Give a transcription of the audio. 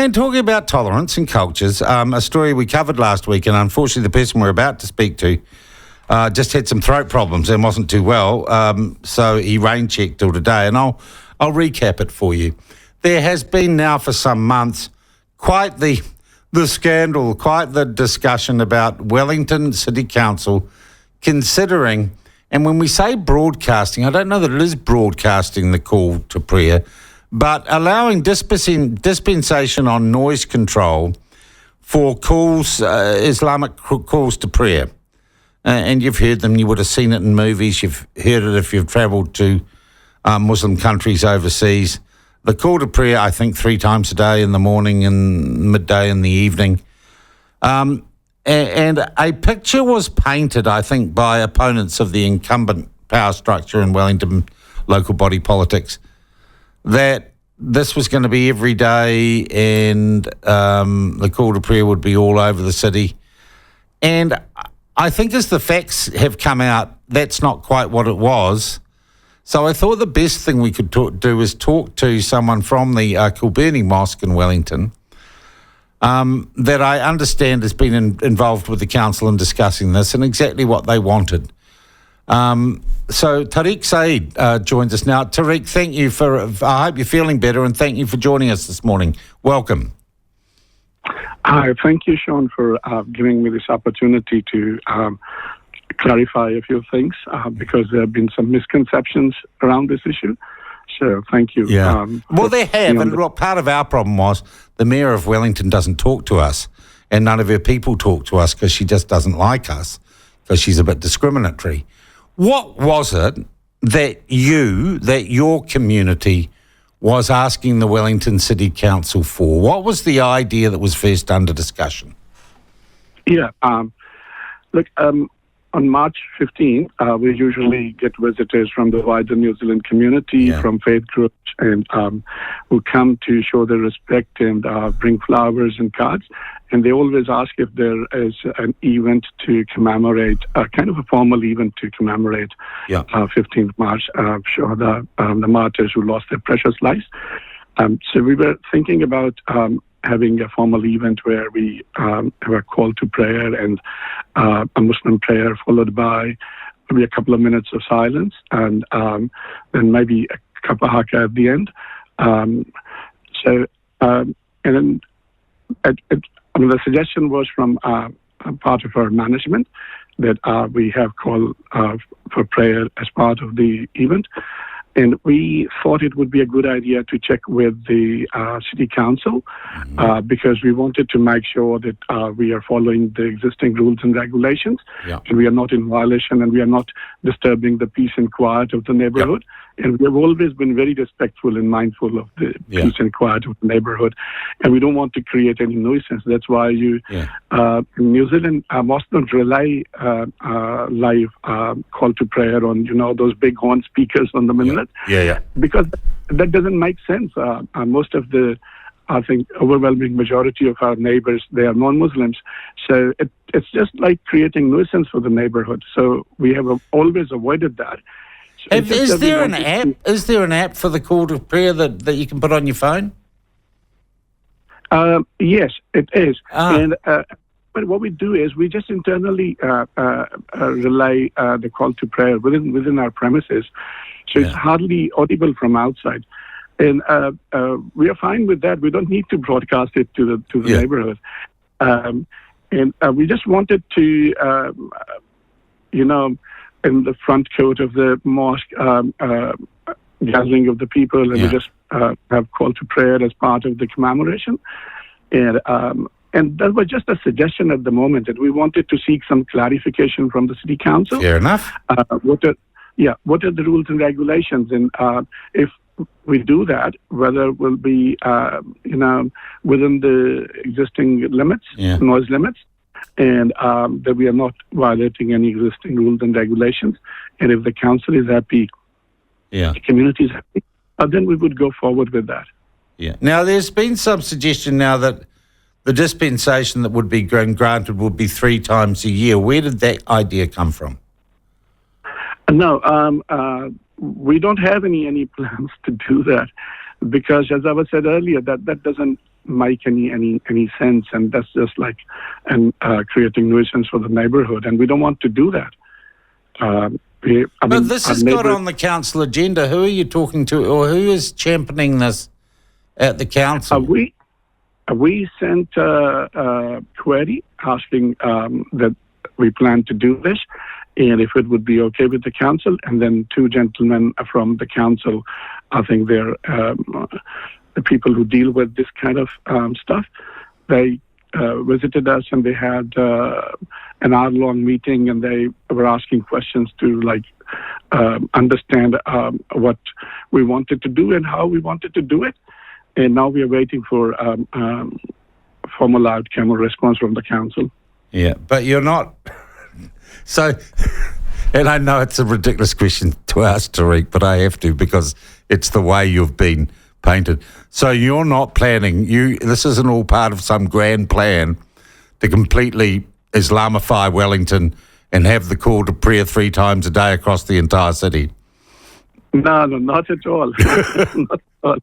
And talking about tolerance and cultures, a story we covered last week, and unfortunately the person we're about to speak to just had some throat problems and wasn't too well, so he rain checked till today, and I'll recap it for you. There has been now for some months quite the scandal, quite the discussion about Wellington City Council considering, and when we say broadcasting, I don't know that it is broadcasting the call to prayer, but allowing dispensation on noise control for calls, Islamic calls to prayer. And you've heard them, you would have seen it in movies, you've heard it if you've travelled to Muslim countries overseas. The call to prayer, I think, 3 times a day, in the morning and midday in the evening. And a picture was painted, I think, by opponents of the incumbent power structure in Wellington local body politics, that this was going to be every day and the call to prayer would be all over the city. And I think as the facts have come out, that's not quite what it was. So I thought the best thing we could do is talk to someone from the Kilbirnie Mosque in Wellington that I understand has been involved with the council in discussing this and exactly what they wanted. So Tariq Saeed joins us now. Tariq, thank you I hope you're feeling better, and thank you for joining us this morning. Welcome. Hi, thank you, Sean, for giving me this opportunity to clarify a few things because there have been some misconceptions around this issue. So thank you. Yeah. Well, they have, and part of our problem was the Mayor of Wellington doesn't talk to us, and none of her people talk to us because she just doesn't like us, because she's a bit discriminatory. What was it that your community was asking the Wellington City Council for? What was the idea that was first under discussion? Yeah. Look, on March 15th, we usually get visitors from the wider New Zealand community, from faith groups, and who come to show their respect and bring flowers and cards. And they always ask if there is an event to commemorate, kind of a formal event to commemorate 15th March, show the martyrs who lost their precious lives. So we were thinking about having a formal event where we have a call to prayer and a Muslim prayer followed by maybe a couple of minutes of silence and then maybe a cup of haka at the end. And then the suggestion was from part of our management that we have call for prayer as part of the event. And we thought it would be a good idea to check with the City Council because we wanted to make sure that we are following the existing rules and regulations and we are not in violation and we are not disturbing the peace and quiet of the neighborhood. And we have always been very respectful and mindful of the peace and quiet of the neighborhood. And we don't want to create any nuisance. That's why in New Zealand, must not rely live call to prayer on, those big horn speakers on the minute. Because that doesn't make sense. Most of the, I think, overwhelming majority of our neighbors, they are non-Muslims. So it's just like creating nuisance for the neighborhood. So we have always avoided that. So is there an app? Is there an app for the call to prayer that you can put on your phone? Yes, it is. And but what we do is we just internally relay the call to prayer within our premises. So it's hardly audible from outside. And we are fine with that. We don't need to broadcast it to the neighborhood. And we just wanted to, in the front court of the mosque, gathering of the people, and we just have call to prayer as part of the commemoration. And that was just a suggestion at the moment, and we wanted to seek some clarification from the City Council. Fair enough. What are the rules and regulations? And if we do that, whether it will be, within the existing limits, noise limits, and that we are not violating any existing rules and regulations. And if the council is happy, the community is happy, then we would go forward with that. Yeah. Now, there's been some suggestion now that the dispensation that would be granted would be 3 times a year. Where did that idea come from? No, we don't have any plans to do that because, as I was said earlier, that doesn't make any sense, and that's just like creating nuisance for the neighborhood, and we don't want to do that. But this has got on the council agenda. Who are you talking to, or who is championing this at the council? We sent a query asking that we plan to do this, and if it would be okay with the council. And then two gentlemen from the council, I think they're the people who deal with this kind of stuff, they visited us, and they had an hour-long meeting, and they were asking questions to understand what we wanted to do and how we wanted to do it. And now we are waiting for formal outcome or response from the council. Yeah, but you're not. So, and I know it's a ridiculous question to ask, Tariq, but I have to because it's the way you've been painted. So you're not planning. This isn't all part of some grand plan to completely Islamify Wellington and have the call to prayer 3 times a day across the entire city. No, not at all. Not at all.